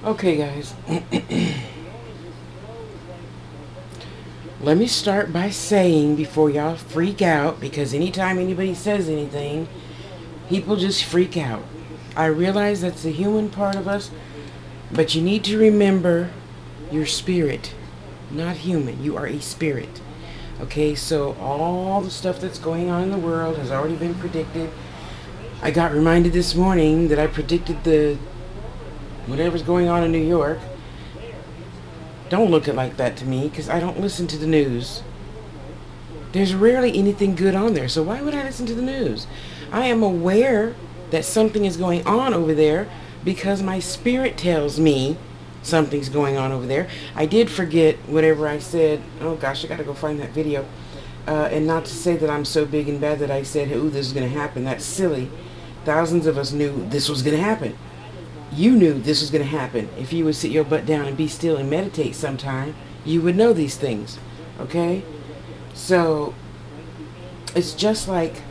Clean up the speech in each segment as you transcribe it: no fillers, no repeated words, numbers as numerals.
Okay, guys. Let me start by saying before y'all freak out, because anytime anybody says anything, people just freak out. I realize that's the human part of us, but you need to remember your spirit, not human. You are a spirit. Okay, so all the stuff that's going on in the world has already been predicted. I got reminded this morning that I predicted the whatever's going on in New York. Don't look it like that to me, because I don't listen to the news. There's rarely anything good on there, so why would I listen to the news? I am aware that something is going on over there because my spirit tells me something's going on over there. I did forget whatever I said. Oh gosh, I gotta go find that video. And not to say that I'm so big and bad that I said, oh, this is going to happen. That's silly. Thousands of us knew this was going to happen. You knew this was going to happen. If you would sit your butt down and be still and meditate sometime, you would know these things. Okay? So, it's just like,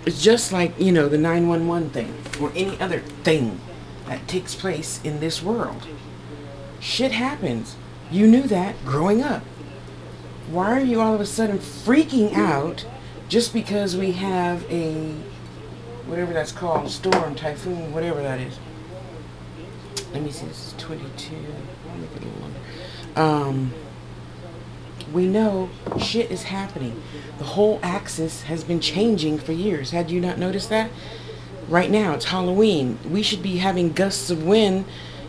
you know, the 911 thing, or any other thing that takes place in this world. Shit happens. You knew that growing up. Why are you all of a sudden freaking out just because we have a, whatever that's called, storm, typhoon, whatever that is? Let me see, this is 22. I'll make it a little longer. We know shit is happening. The whole axis has been changing for years. Had you not noticed that? Right now, it's Halloween. We should be having gusts of wind,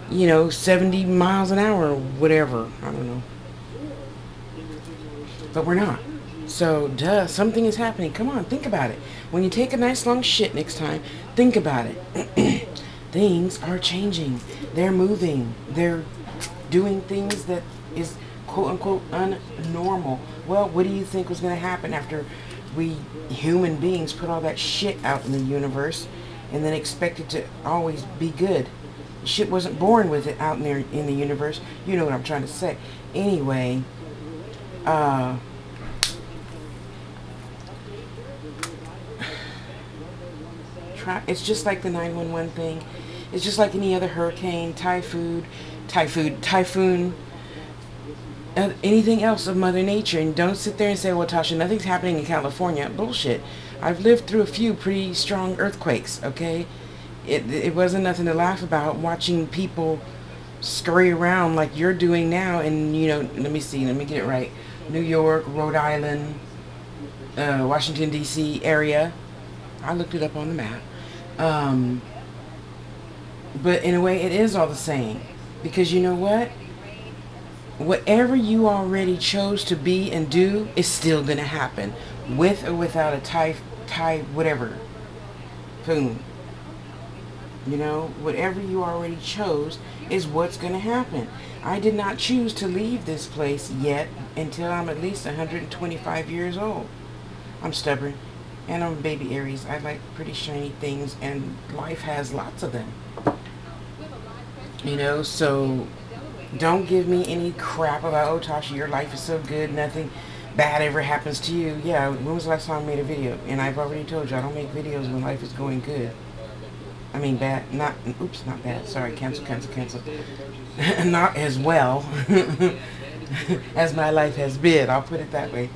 you know, 70 miles an hour or whatever. I don't know. But we're not. So, duh, something is happening. Come on, think about it. When you take a nice long shit next time, think about it. Things are changing. They're moving. They're doing things that is quote-unquote unnormal. Well, what do you think was going to happen after we human beings put all that shit out in the universe and then expect it to always be good? Shit wasn't born with it out in there in the universe. You know what I'm trying to say. Anyway, it's just like the 911 thing. It's just like any other hurricane, typhoon, anything else of Mother Nature. And don't sit there and say, well, Tasha, nothing's happening in California. Bullshit. I've lived through a few pretty strong earthquakes, okay? It wasn't nothing to laugh about watching people scurry around like you're doing now. And, you know, let me see, let me get it right. New York, Rhode Island, Washington, D.C. area. I looked it up on the map. But in a way, it is all the same. Because you know what? Whatever you already chose to be and do is still going to happen. With or without a whatever. Boom. You know, whatever you already chose is what's going to happen. I did not choose to leave this place yet until I'm at least 125 years old. I'm stubborn. And I'm a baby Aries. I like pretty shiny things, and life has lots of them. You know, so don't give me any crap about, oh, Tasha, your life is so good, nothing bad ever happens to you. Yeah, when was the last time I made a video? And I've already told you, I don't make videos when life is going good. I mean bad, not, oops, not bad. Sorry, cancel. Not as well as my life has been. I'll put it that way.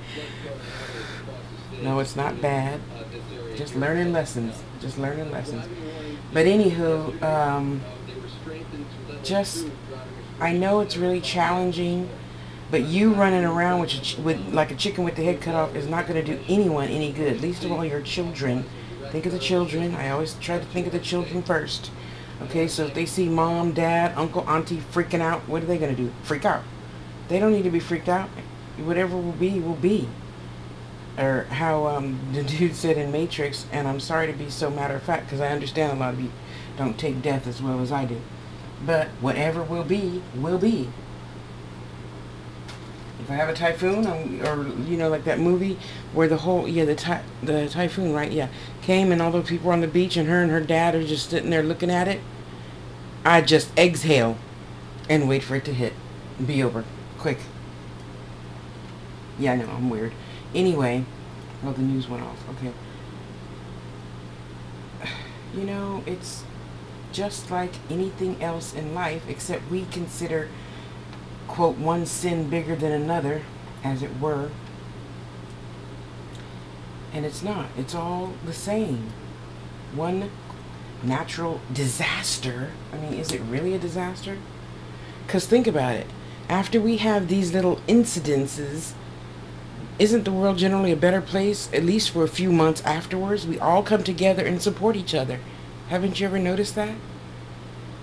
No, it's not bad. Just learning lessons. But anywho, I know it's really challenging, but you running around with like a chicken with the head cut off is not going to do anyone any good. Least of all your children. Think of the children. I always try to think of the children first. Okay, so if they see mom, dad, uncle, auntie freaking out, what are they going to do? Freak out. They don't need to be freaked out. Whatever will be, will be. Or how the dude said in Matrix, and I'm sorry to be so matter of fact, because I understand a lot of you don't take death as well as I do. But whatever will be, will be. If I have a typhoon, or you know, like that movie where the whole, yeah, the typhoon, right, yeah, came and all those people were on the beach and her dad are just sitting there looking at it, I just exhale and wait for it to hit and be over, quick. Yeah, I know, I'm weird. Anyway, well, the news went off, okay. You know, it's just like anything else in life, except we consider, quote, one sin bigger than another, as it were. And it's not. It's all the same. One natural disaster. I mean, is it really a disaster? Because think about it. After we have these little incidences, isn't the world generally a better place, at least for a few months afterwards? We all come together and support each other. Haven't you ever noticed that?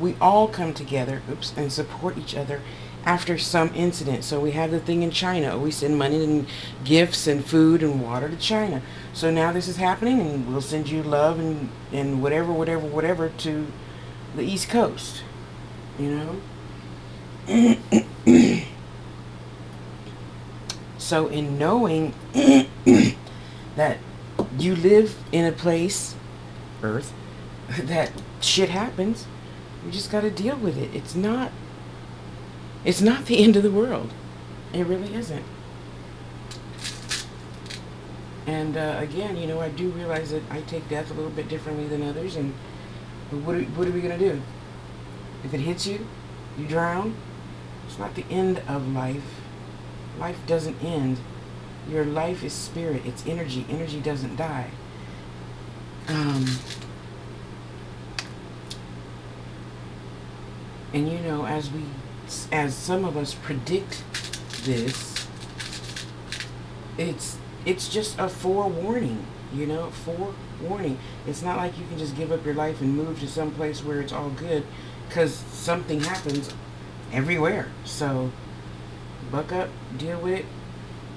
We all come together, and support each other after some incident. So we have the thing in China. We send money and gifts and food and water to China. So now this is happening, and we'll send you love and whatever to the East Coast. You know? So in knowing that you live in a place, Earth, that shit happens, you just got to deal with it. It's not the end of the world. It really isn't. And again, you know, I do realize that I take death a little bit differently than others. And what are we going to do? If it hits you, you drown. It's not the end of life. Life doesn't end. Your life is spirit. It's energy. Energy doesn't die. And you know, as some of us predict this, it's just a forewarning, you know, forewarning. It's not like you can just give up your life and move to some place where it's all good, because something happens everywhere. So buck up, deal with it,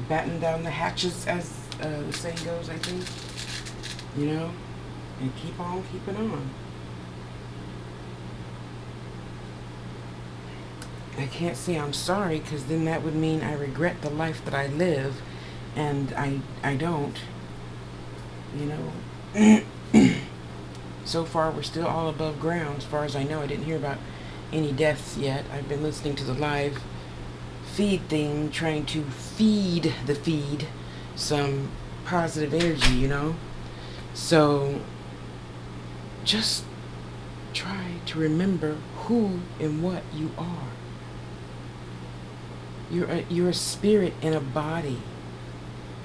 batten down the hatches, as the saying goes, I think, you know, and keep on keeping on. I can't say I'm sorry, because then that would mean I regret the life that I live, and I don't, you know. So far we're still all above ground. As far as I know, I didn't hear about any deaths yet. I've been listening to the live feed thing, trying to feed the feed some positive energy, you know. So just try to remember who and what you are. You're a spirit in a body.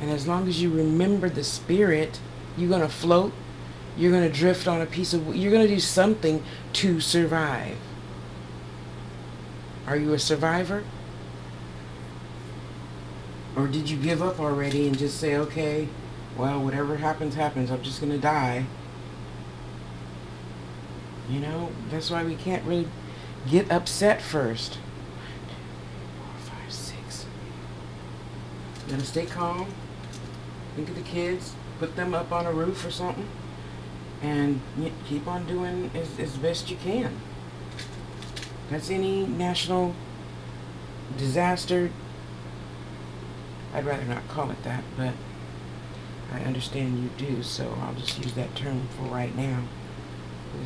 And as long as you remember the spirit, you're going to float. You're going to drift on a piece of... You're going to do something to survive. Are you a survivor? Or did you give up already and just say, okay, well, whatever happens, happens. I'm just going to die. You know, that's why we can't really get upset first. You gotta stay calm. Think of the kids. Put them up on a roof or something. And keep on doing as best you can. That's any national disaster. I'd rather not call it that, but I understand you do, so I'll just use that term for right now. But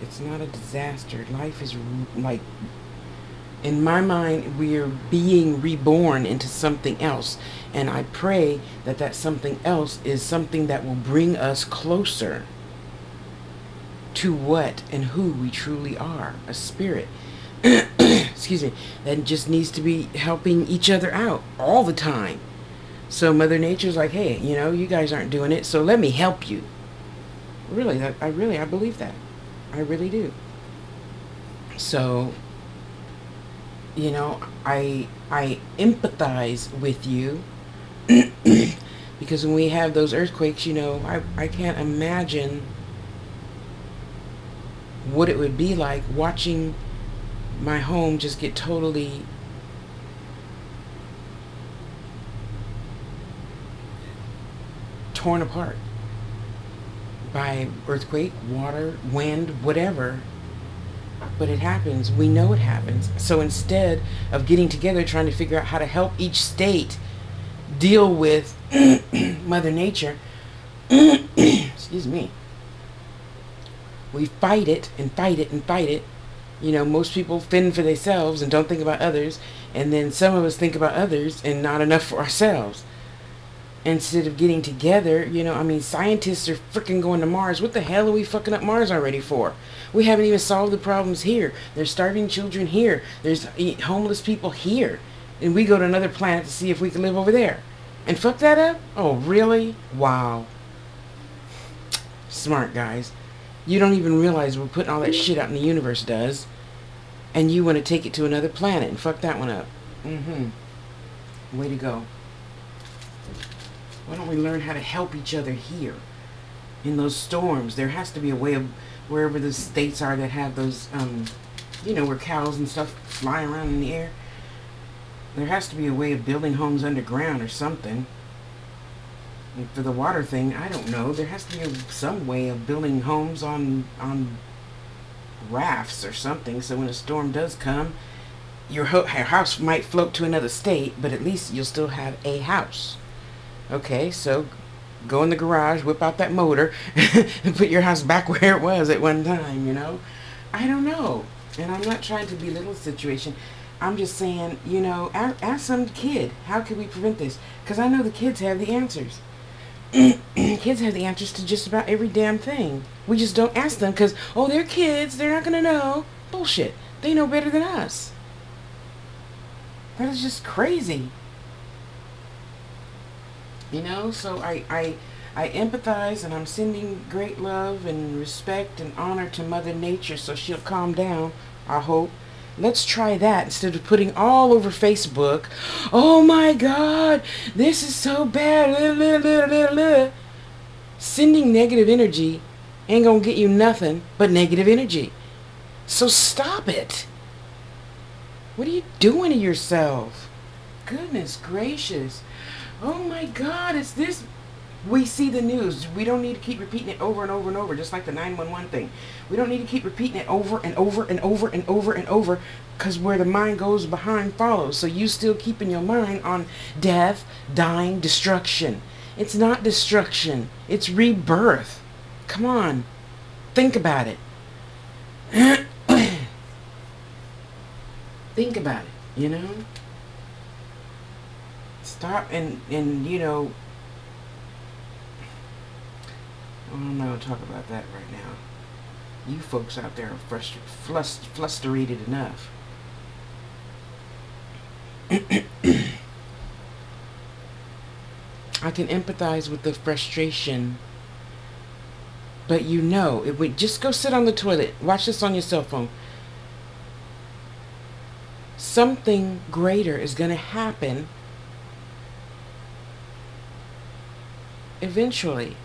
it's not a disaster. Life is like... In my mind, we're being reborn into something else. And I pray that that something else is something that will bring us closer to what and who we truly are. A spirit. Excuse me. That just needs to be helping each other out all the time. So Mother Nature's like, hey, you know, you guys aren't doing it, so let me help you. Really, I believe that. I really do. So... You know, I empathize with you because when we have those earthquakes, you know, I can't imagine what it would be like watching my home just get totally torn apart by earthquake, water, wind, whatever. But it happens. We know it happens. So instead of getting together trying to figure out how to help each state deal with Mother Nature, excuse me, we fight it and fight it and fight it. You know, most people fend for themselves and don't think about others. And then some of us think about others and not enough for ourselves. instead of getting together. You know, I mean, scientists are freaking going to Mars. What the hell are we fucking up Mars already for? We haven't even solved the problems here. There's starving children here. There's homeless people here. And we go to another planet to see if we can live over there. And fuck that up? Oh, really? Wow. Smart guys. You don't even realize we're putting all that shit out in the universe does. And you want to take it to another planet and fuck that one up. Way to go. Why don't we learn how to help each other here? In those storms, there has to be a way of, wherever the states are that have those, you know, where cows and stuff fly around in the air. There has to be a way of building homes underground or something. And for the water thing, I don't know. There has to be some way of building homes on rafts or something, so when a storm does come, your house might float to another state, but at least you'll still have a house. Okay, so go in the garage, whip out that motor, and put your house back where it was at one time, you know? I don't know. And I'm not trying to belittle the situation. I'm just saying, you know, ask some kid, how can we prevent this? Because I know the kids have the answers. Kids have the answers to just about every damn thing. We just don't ask them because, oh, they're kids, they're not going to know. Bullshit. They know better than us. That is just crazy. You know, so I empathize, and I'm sending great love and respect and honor to Mother Nature so she'll calm down, I hope. Let's try that instead of putting all over Facebook, oh my God, this is so bad. Sending negative energy ain't gonna get you nothing but negative energy. So stop it. What are you doing to yourself? Goodness gracious. Oh my God, it's this. We see the news. We don't need to keep repeating it over and over and over, just like the 911 thing. We don't need to keep repeating it over and over and over and over and over, because where the mind goes, behind follows. So you still keeping your mind on death, dying, destruction. It's not destruction. It's rebirth. Come on. Think about it. Think about it, you know? Stop and you know, I don't know, talk about that right now. You folks out there are flustered enough. I can empathize with the frustration, but you know, it would just go sit on the toilet. Watch this on your cell phone. Something greater is going to happen eventually.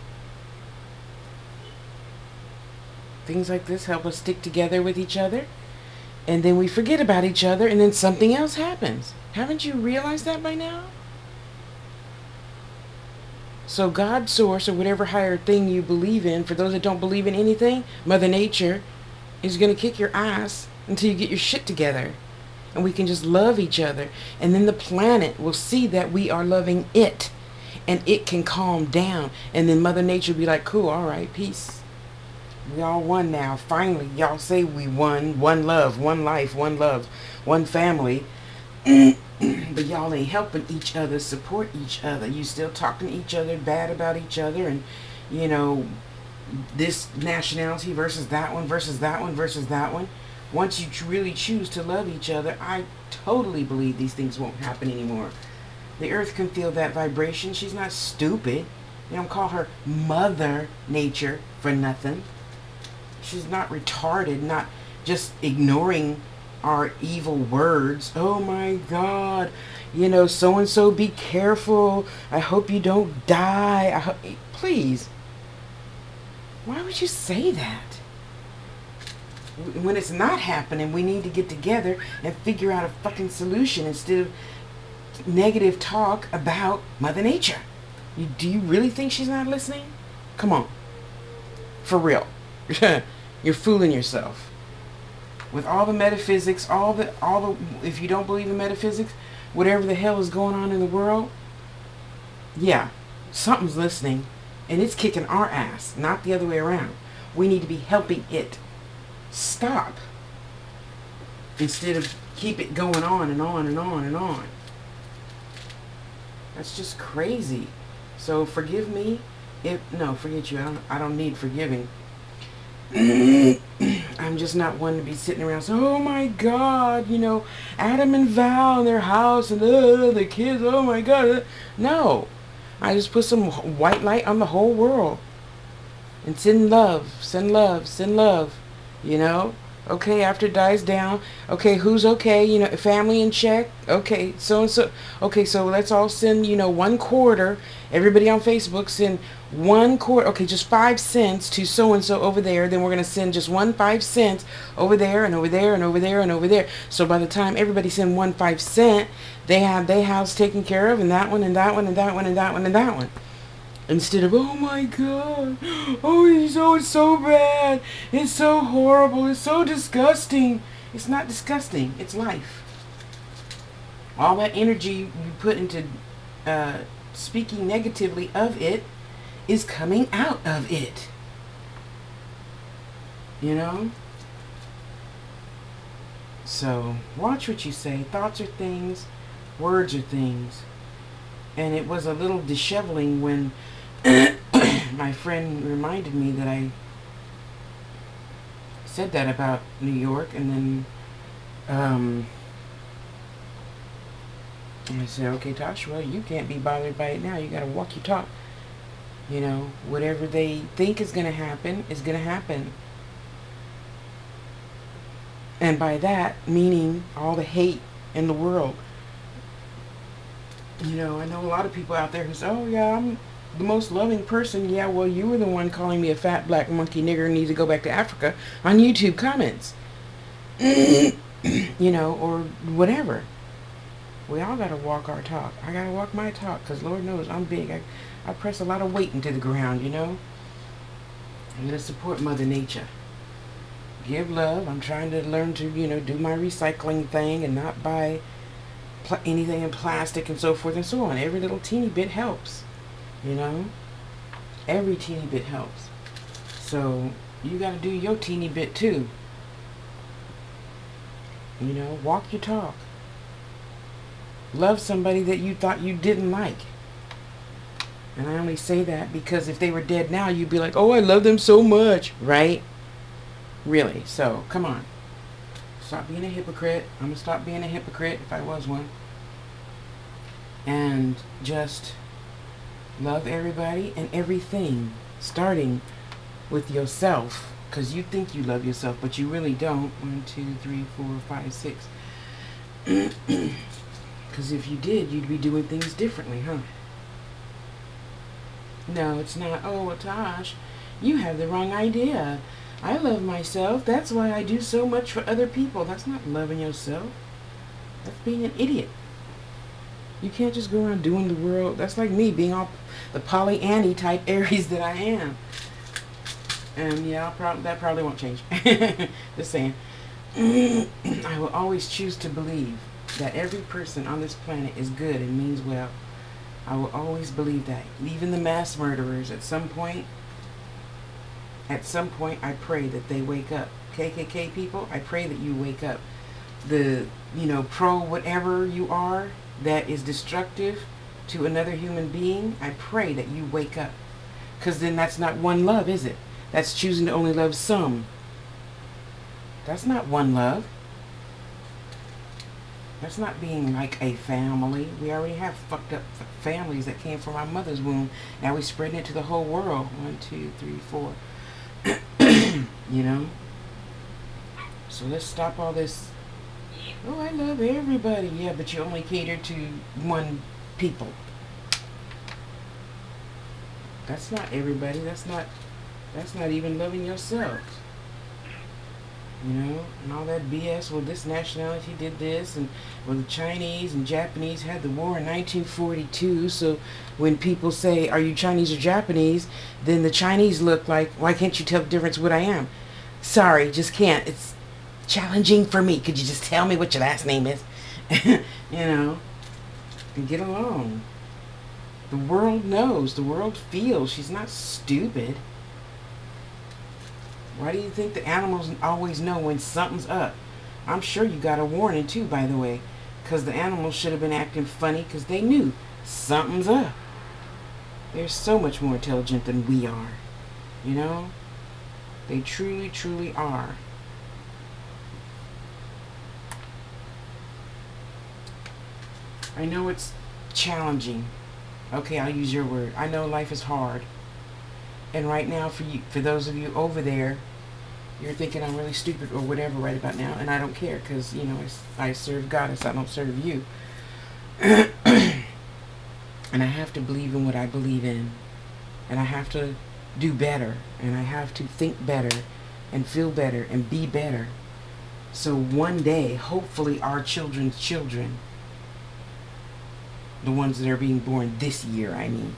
Things like this help us stick together with each other, and then we forget about each other, and then something else happens. Haven't you realized that by now? So God, source, or whatever higher thing you believe in, for those that don't believe in anything, Mother Nature is going to kick your ass until you get your shit together. And we can just love each other. And then the planet will see that we are loving it. And it can calm down. And then Mother Nature will be like, cool, all right, peace. We all won now. Finally, y'all say we won. One love, one life, one love, one family. But y'all ain't helping each other, support each other. You still talking to each other bad about each other, and you know, this nationality versus that one versus that one versus that one. Once you really choose to love each other, I totally believe these things won't happen anymore. The earth can feel that vibration. She's not stupid. You don't call her Mother Nature for nothing. She's not retarded, not just ignoring our evil words. Oh my God, you know, so and so, be careful. I hope you don't die. Please. Why would you say that? When it's not happening, we need to get together and figure out a fucking solution instead of negative talk about Mother Nature. Do you really think she's not listening? Come on. For real. You're fooling yourself. With all the metaphysics, all the if you don't believe in metaphysics, whatever the hell is going on in the world, yeah, something's listening, and it's kicking our ass, not the other way around. We need to be helping it stop instead of keep it going on and on and on and on. That's just crazy. So forgive me if, no, forget you. I don't need forgiving. I'm just not one to be sitting around saying, oh my God, Adam and Val in their house and the kids, oh my God. No. I just put some white light on the whole world and send love, send love, send love, you know? Okay, after it dies down, okay, who's okay, family in check, okay, so and so, okay, so let's all send, 1/4, everybody on Facebook send 1/4, okay, just 5 cents to so and so over there, then we're going to send just 5 cents over there and over there and over there and over there. So by the time everybody send 5 cent, they have their house taken care of, and that one and that one and that one and that one and that one. Instead of, oh my God, it's so bad, it's so horrible, it's so disgusting. It's not disgusting, it's life. All that energy you put into speaking negatively of it is coming out of it. So, watch what you say. Thoughts are things, words are things. And it was a little disheveling when my friend reminded me that I said that about New York, and then I said, okay, Tasha, well, you can't be bothered by it now. You got to walk your talk. Whatever they think is going to happen is going to happen. And by that, meaning all the hate in the world. I know a lot of people out there who say, oh yeah, I'm the most loving person. Yeah, well, you were the one calling me a fat black monkey nigger and need to go back to Africa on YouTube comments. Or whatever. We all got to walk our talk. I got to walk my talk because Lord knows I'm big. I press a lot of weight into the ground, I'm going to support Mother Nature. Give love. I'm trying to learn to, do my recycling thing and not buy anything in plastic and so forth and so on. Every little teeny bit helps. Every teeny bit helps. So you got to do your teeny bit too. Walk your talk. Love somebody that you thought you didn't like. And I only say that because if they were dead now, you'd be like, oh, I love them so much, right? Really. So come on. Stop being a hypocrite. I'm going to stop being a hypocrite if I was one. And just love everybody and everything, starting with yourself, because you think you love yourself, but you really don't. 1, 2, 3, 4, 5, 6. Because if you did, you'd be doing things differently, huh? No, it's not, oh, Tosh, you have the wrong idea. I love myself. That's why I do so much for other people. That's not loving yourself. That's being an idiot. You can't just go around doing the world. That's like me being all the Pollyanny type Aries that I am. And yeah, that probably won't change. Just saying. I will always choose to believe that every person on this planet is good and means well. I will always believe that. Even the mass murderers, at some point, I pray that they wake up. KKK people, I pray that you wake up. The, pro whatever you are that is destructive to another human being, I pray that you wake up. Because then that's not one love, is it? That's choosing to only love some. That's not one love. That's not being like a family. We already have fucked up families that came from our mother's womb. Now we're spreading it to the whole world. 1, 2, 3, 4. So let's stop all this. Oh, I love everybody. Yeah, but you only cater to one people. That's not everybody. That's not even loving yourself. And all that BS. Well, this nationality did this, and well, the Chinese and Japanese had the war in 1942. So when people say, "Are you Chinese or Japanese?" then the Chinese look like, "Why can't you tell the difference what I am?" Sorry, just can't. It's challenging for me. Could you just tell me what your last name is? And get along. The world knows. The world feels. She's not stupid. Why do you think the animals always know when something's up? I'm sure you got a warning too, by the way. Because the animals should have been acting funny because they knew something's up. They're so much more intelligent than we are. You know? They truly, truly are. I know it's challenging. Okay, I'll use your word. I know life is hard. And right now, for you, for those of you over there, you're thinking I'm really stupid or whatever right about now, and I don't care because, you know, I serve God as I don't serve you. And I have to believe in what I believe in. And I have to do better. And I have to think better and feel better and be better. So one day, hopefully our children's children, the ones that are being born this year, I mean,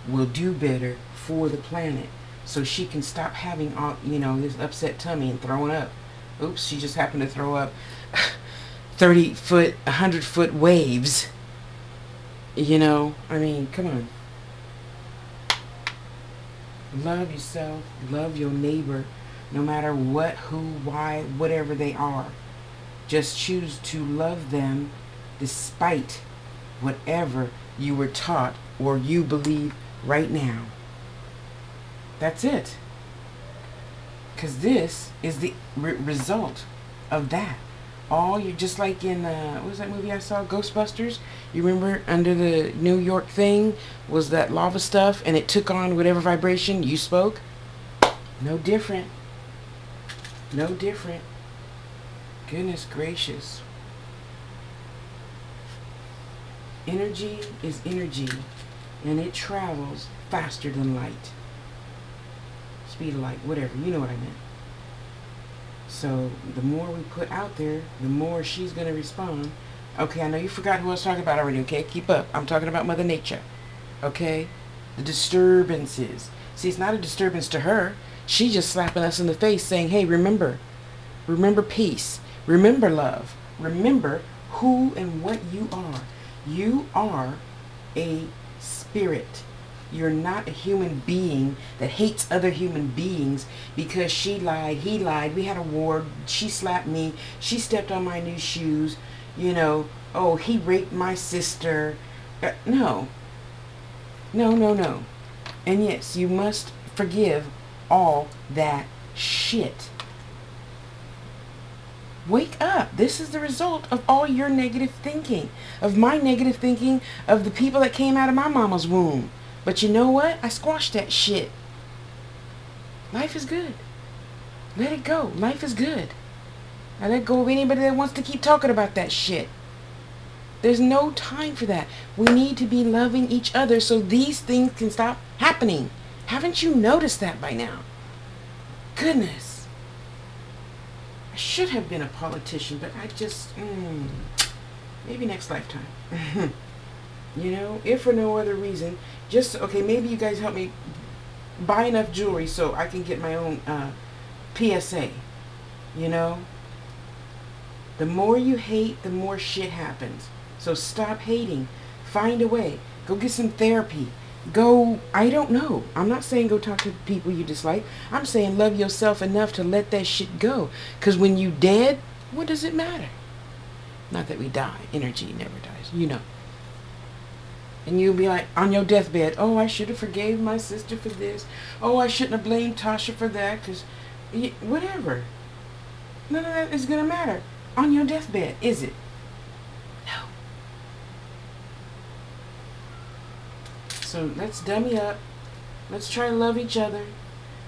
will do better for the planet. So she can stop having all, you know, this upset tummy and throwing up. Oops, she just happened to throw up 30-foot, 100-foot waves. You know, I mean, come on. Love yourself. Love your neighbor. No matter what, who, why, whatever they are. Just choose to love them despite whatever you were taught or you believe right now. That's it. Because this is the result of that. All you, just like in, what was that movie I saw, Ghostbusters? You remember under the New York thing was that lava stuff and it took on whatever vibration you spoke? No different. No different. Goodness gracious. Energy is energy and it travels faster than light. Speed of light, whatever, you know what I meant. So the more we put out there, the more she's going to respond. Okay, I know you forgot who I was talking about already, okay? Keep up. I'm talking about Mother Nature, okay? The disturbances. See, it's not a disturbance to her. She's just slapping us in the face saying, hey, remember. Remember peace. Remember love. Remember who and what you are. You are a spirit. You're not a human being that hates other human beings because she lied, he lied, we had a war, she slapped me, she stepped on my new shoes, you know, oh, he raped my sister. No. No, no, no. And yes, you must forgive all that shit. Wake up. This is the result of all your negative thinking, of my negative thinking, of the people that came out of my mama's womb. But you know what? I squashed that shit. Life is good. Let it go. Life is good. I let go of anybody that wants to keep talking about that shit. There's no time for that. We need to be loving each other so these things can stop happening. Haven't you noticed that by now? Goodness. I should have been a politician, but I just, maybe next lifetime. You know, if for no other reason, just, okay, maybe you guys help me buy enough jewelry so I can get my own PSA, you know? The more you hate, the more shit happens. So stop hating. Find a way. Go get some therapy. Go, I don't know. I'm not saying go talk to people you dislike. I'm saying love yourself enough to let that shit go. Because when you dead, what does it matter? Not that we die. Energy never dies, you know. And you'll be like, on your deathbed, oh, I should have forgave my sister for this. Oh, I shouldn't have blamed Tasha for that, because whatever. None of that is going to matter. On your deathbed, is it? No. So let's dummy up. Let's try to love each other.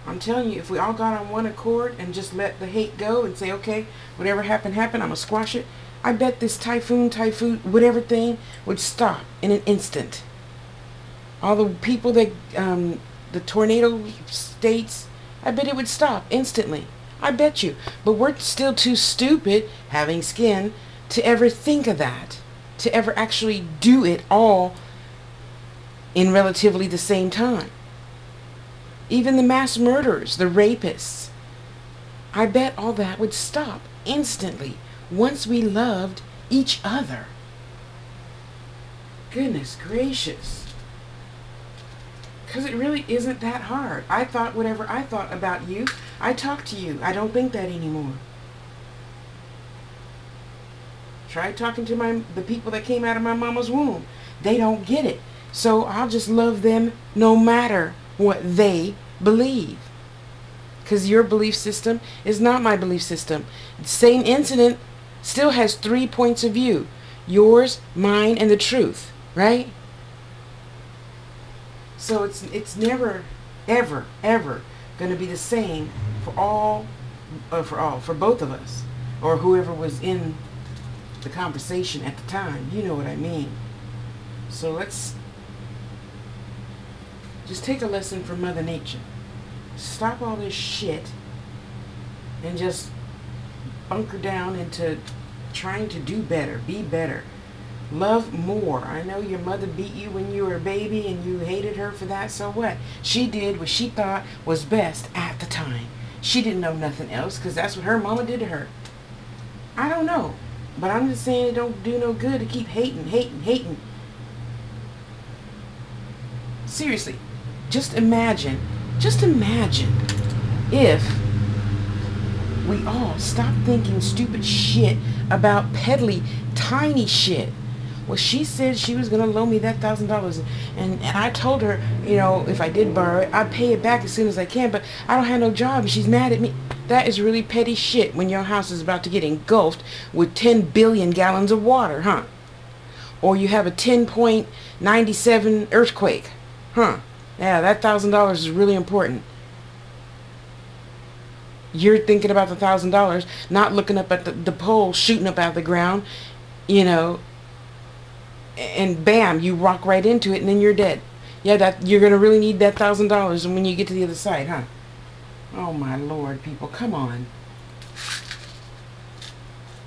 I'm telling you, if we all got on one accord and just let the hate go and say, okay, whatever happened, happened, I'm going to squash it. I bet this typhoon, whatever thing would stop in an instant. All the people that, the tornado states, I bet it would stop instantly. I bet you. But we're still too stupid, having skin, to ever think of that. To ever actually do it all in relatively the same time. Even the mass murderers, the rapists. I bet all that would stop instantly once we loved each other. Goodness gracious. Because it really isn't that hard. I thought whatever I thought about you, I talked to you. I don't think that anymore. Try talking to the people that came out of my mama's womb. They don't get it. So I'll just love them no matter what they believe. Because your belief system is not my belief system. The same incident still has 3 points of view. Yours, mine, and the truth. Right? So it's never, ever, ever going to be the same for for both of us. Or whoever was in the conversation at the time. You know what I mean. So let's just take a lesson from Mother Nature. Stop all this shit and just bunker down into trying to do better, be better, love more. I know your mother beat you when you were a baby and you hated her for that. So what? She did what she thought was best at the time. She didn't know nothing else because that's what her mama did to her. I don't know. But I'm just saying it don't do no good to keep hating. Seriously, just imagine if we all stop thinking stupid shit about peddly, tiny shit. Well, she said she was going to loan me that $1,000. And I told her, if I did borrow it, I'd pay it back as soon as I can. But I don't have no job and she's mad at me. That is really petty shit when your house is about to get engulfed with 10 billion gallons of water, huh? Or you have a 10.97 earthquake, huh? Yeah, that $1,000 is really important. You're thinking about the $1,000, not looking up at the pole shooting up out of the ground, and bam, you rock right into it and then you're dead. Yeah, that you're going to really need that $1,000 when you get to the other side, huh? Oh my Lord, people, come on.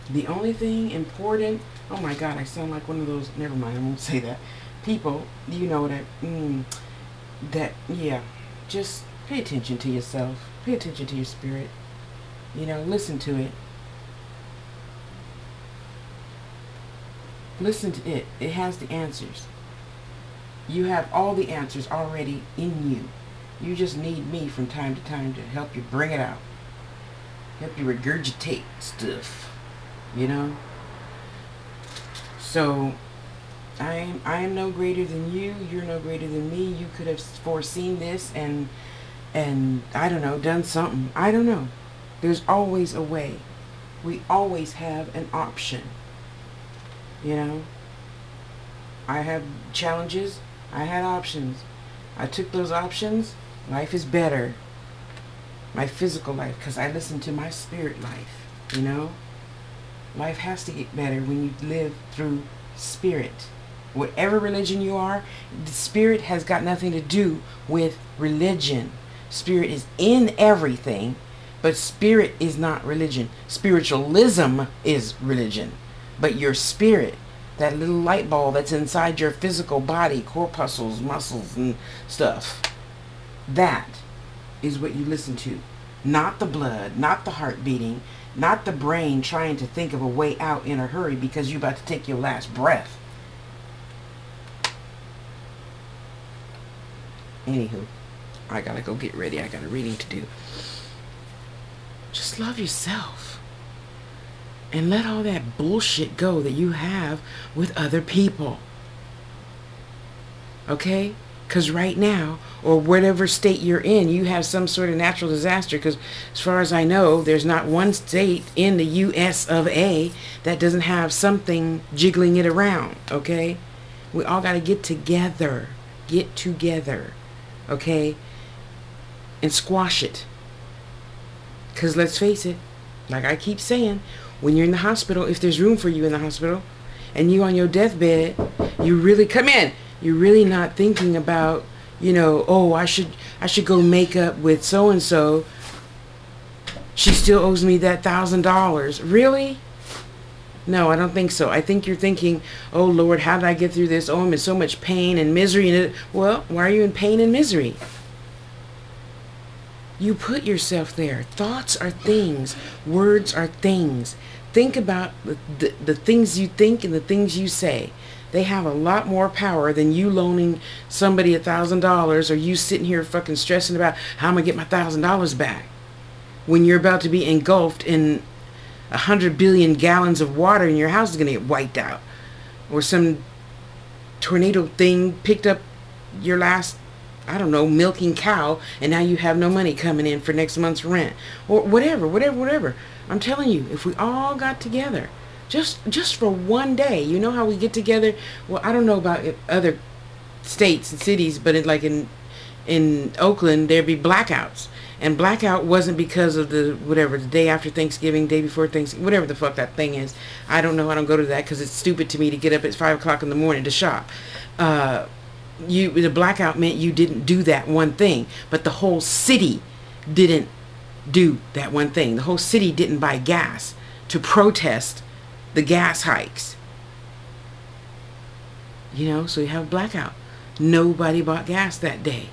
The only thing important, oh my God, I sound like one of those, never mind, I won't say that. People, you know yeah, just pay attention to yourself. Pay attention to your spirit. Listen to it. Listen to it. It has the answers. You have all the answers already in you. You just need me from time to time to help you bring it out. Help you regurgitate stuff. So, I am no greater than you. You're no greater than me. You could have foreseen this and I don't know, done something. I don't know. There's always a way. We always have an option. I have challenges. I had options. I took those options. Life is better. My physical life, because I listen to my spirit life. Life has to get better when you live through spirit. Whatever religion you are, the spirit has got nothing to do with religion. Spirit is in everything, but spirit is not religion. Spiritualism is religion. But your spirit, that little light bulb that's inside your physical body, corpuscles, muscles, and stuff, that is what you listen to. Not the blood, not the heart beating, not the brain trying to think of a way out in a hurry because you're about to take your last breath. Anywho, I gotta go get ready. I got a reading to do. Just love yourself. And let all that bullshit go that you have with other people. Okay? Because right now, or whatever state you're in, you have some sort of natural disaster. Because as far as I know, there's not one state in the U.S. of A. that doesn't have something jiggling it around. Okay? We all got to get together. Get together. Okay? And squash it. Because let's face it, like I keep saying, when you're in the hospital, if there's room for you in the hospital, and you on your deathbed, you really come in. You're really not thinking about, oh, I should go make up with so and so. She still owes me that $1,000. Really? No, I don't think so. I think you're thinking, oh Lord, how did I get through this? Oh, I'm in so much pain and misery. Well, why are you in pain and misery? You put yourself there. Thoughts are things. Words are things. Think about the things you think and the things you say. They have a lot more power than you loaning somebody $1,000 or you sitting here fucking stressing about how I'm going to get my $1,000 back. When you're about to be engulfed in 100 billion gallons of water and your house is going to get wiped out. Or some tornado thing picked up your last, I don't know, milking cow, and now you have no money coming in for next month's rent, or whatever. I'm telling you, if we all got together, just for one day, you know how we get together. Well, I don't know about other states and cities, but in Oakland there'd be blackouts, and blackout wasn't because of the whatever, the day after Thanksgiving, day before Thanksgiving, whatever the fuck that thing is. I don't know. I don't go to that because it's stupid to me to get up at 5 o'clock in the morning to shop. The blackout meant you didn't do that one thing, but the whole city didn't do that one thing. The whole city didn't buy gas to protest the gas hikes. You know, so you have blackout. Nobody bought gas that day.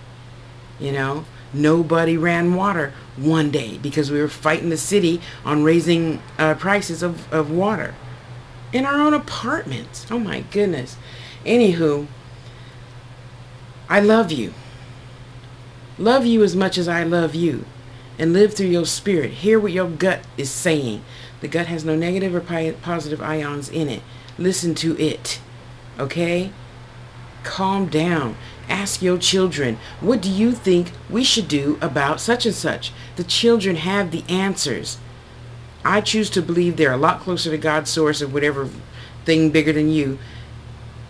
You know, nobody ran water one day because we were fighting the city on raising prices of water in our own apartments. Oh my goodness. Anywho, I love you. Love you as much as I love you. And live through your spirit. Hear what your gut is saying. The gut has no negative or positive ions in it. Listen to it. Okay? Calm down. Ask your children, what do you think we should do about such and such? The children have the answers. I choose to believe they're a lot closer to God's source of whatever thing bigger than you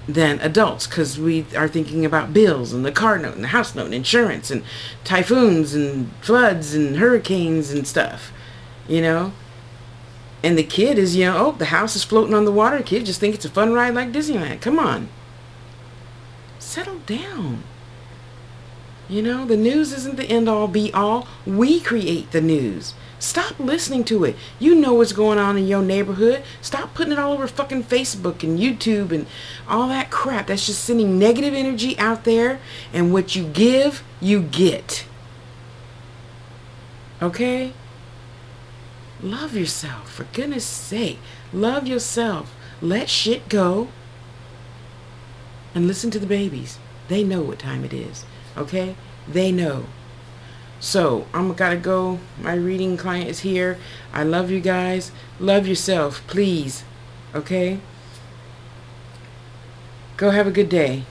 than adults, because we are thinking about bills and the car note and the house note and insurance and typhoons and floods and hurricanes and stuff, you know. And the kid is, you know, oh, the house is floating on the water. The kid just think it's a fun ride like Disneyland. Come on. Settle down. You know, the news isn't the end all be all. We create the news. Stop listening to it. You know what's going on in your neighborhood. Stop putting it all over fucking Facebook and YouTube and all that crap. That's just sending negative energy out there. And what you give, you get. Okay? Love yourself. For goodness sake. Love yourself. Let shit go. And listen to the babies. They know what time it is. Okay? They know. So, I'm gotta go. My reading client is here. I love you guys. Love yourself, please. Okay? Go have a good day.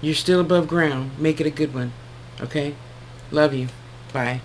You're still above ground. Make it a good one. Okay? Love you. Bye.